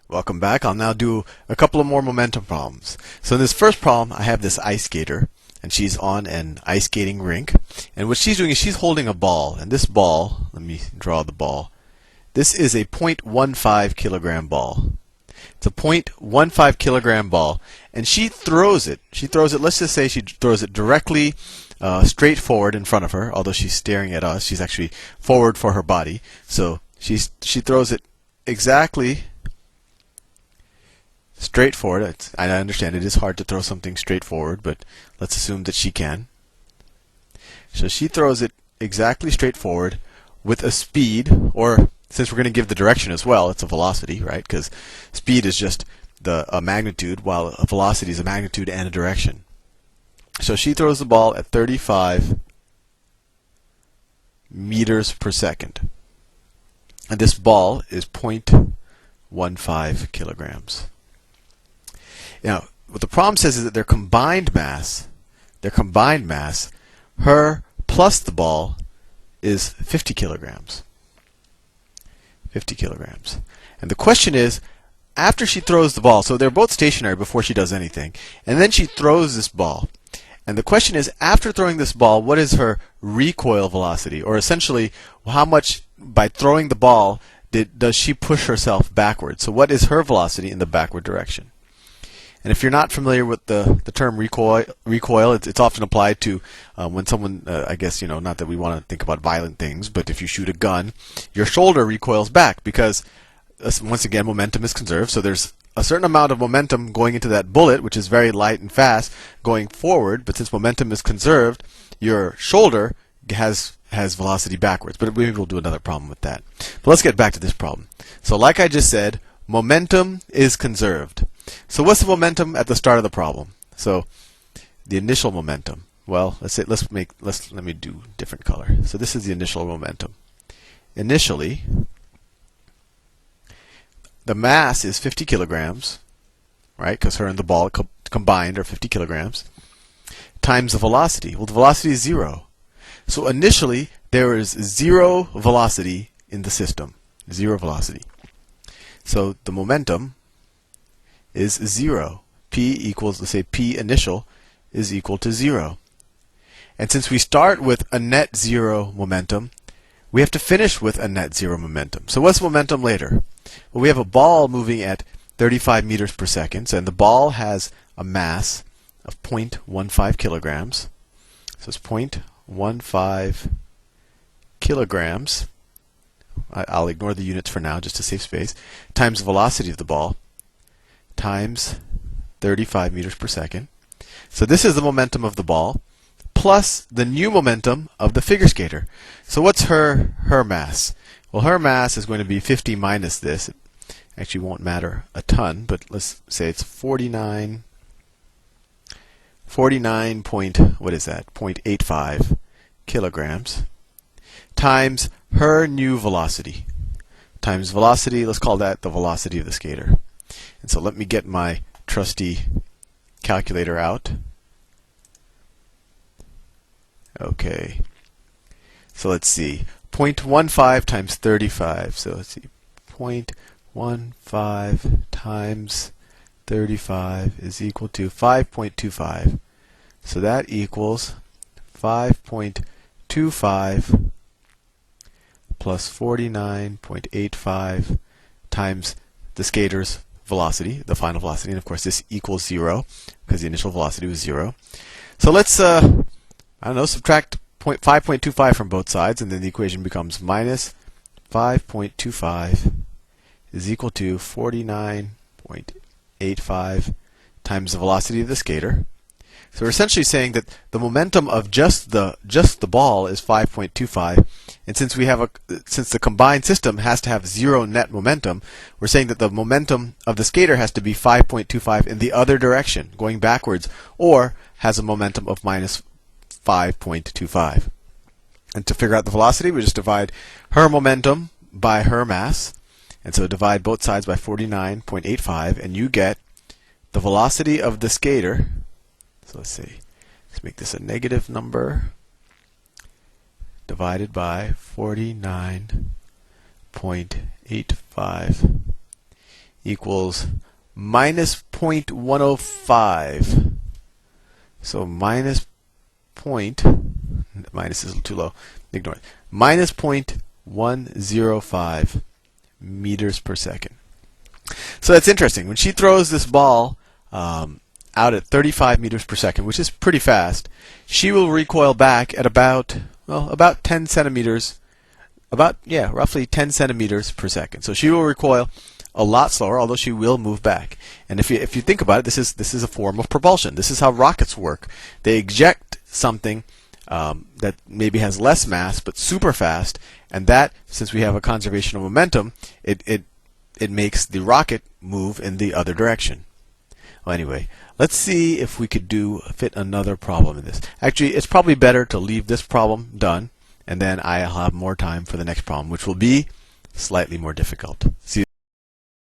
Welcome back. I'll now do a couple of more momentum problems. So in this first problem, I have this ice skater, and she's on an ice skating rink. And what she's doing is she's holding a ball. And this ball, let me draw the ball. This is a 0.15 kilogram ball. It's a 0.15 kilogram ball, and she throws it. Let's just say she throws it directly straight forward in front of her. Although she's staring at us, she's actually forward for her body. So she throws it exactly straight forward. I understand it is hard to throw something straight forward, but let's assume that she can. So she throws it exactly straight forward with a speed, or since we're going to give the direction as well, it's a velocity, right? Because speed is just a magnitude, while a velocity is a magnitude and a direction. So she throws the ball at 35 meters per second. And this ball is 0.15 kilograms. Now, what the problem says is that their combined mass, her plus the ball, is 50 kilograms. 50 kilograms. And the question is, after she throws the ball, so they're both stationary before she does anything, and then she throws this ball. And the question is, after throwing this ball, what is her recoil velocity? Or essentially, how much, by throwing the ball, does she push herself backwards? So what is her velocity in the backward direction? And if you're not familiar with the term recoil, it's often applied to when someone, I guess, not that we want to think about violent things, but if you shoot a gun, your shoulder recoils back because, once again, momentum is conserved. So there's a certain amount of momentum going into that bullet, which is very light and fast, going forward. But since momentum is conserved, your shoulder has velocity backwards. But maybe we'll do another problem with that. But let's get back to this problem. So like I just said, momentum is conserved. So what's the momentum at the start of the problem? So the initial momentum. Well, let me do different color. So this is the initial momentum. Initially, the mass is 50 kilograms, right? Because her and the ball combined are 50 kilograms, times the velocity. Well, the velocity is 0. So initially, there is 0 velocity in the system. 0 velocity. So the momentum is 0. P equals, let's say P initial is equal to 0. And since we start with a net 0 momentum, we have to finish with a net 0 momentum. So what's momentum later? Well, we have a ball moving at 35 meters per second, and the ball has a mass of 0.15 kilograms. So it's 0.15 kilograms. I'll ignore the units for now just to save space, times the velocity of the ball, times 35 meters per second. So this is the momentum of the ball, plus the new momentum of the figure skater. So what's her mass? Well, her mass is going to be 50 minus this. It actually won't matter a ton, but let's say it's 49 point, what is that? 0.85 kilograms, times her new velocity, times velocity, let's call that the velocity of the skater. And so let me get my trusty calculator out. Okay. So let's see. 0.15 times 35. So let's see. 0.15 times 35 is equal to 5.25. So that equals 5.25 plus 49.85 times the skater's velocity, the final velocity, and of course this equals 0 because the initial velocity was 0. So let's subtract 5.25 from both sides, and then the equation becomes minus 5.25 is equal to 49.85 times the velocity of the skater. So we're essentially saying that the momentum of just the ball is 5.25, and since the combined system has to have 0 net momentum, we're saying that the momentum of the skater has to be 5.25 in the other direction, going backwards, or has a momentum of minus 5.25. And to figure out the velocity, we just divide her momentum by her mass, and so divide both sides by 49.85, and you get the velocity of the skater. So let's see, let's make this a negative number, divided by 49.85 equals minus 0.105. So minus is too low. Ignore it. Minus 0.105 meters per second. So that's interesting. When she throws this ball out at 35 meters per second, which is pretty fast, she will recoil back at about 10 centimeters, roughly 10 centimeters per second. So she will recoil a lot slower, although she will move back. And if you think about it, this is a form of propulsion. This is how rockets work. They eject something that maybe has less mass but super fast, and that, since we have a conservation of momentum, it makes the rocket move in the other direction. Well, anyway, let's see if we could fit another problem in this. Actually, it's probably better to leave this problem done, and then I'll have more time for the next problem, which will be slightly more difficult. See you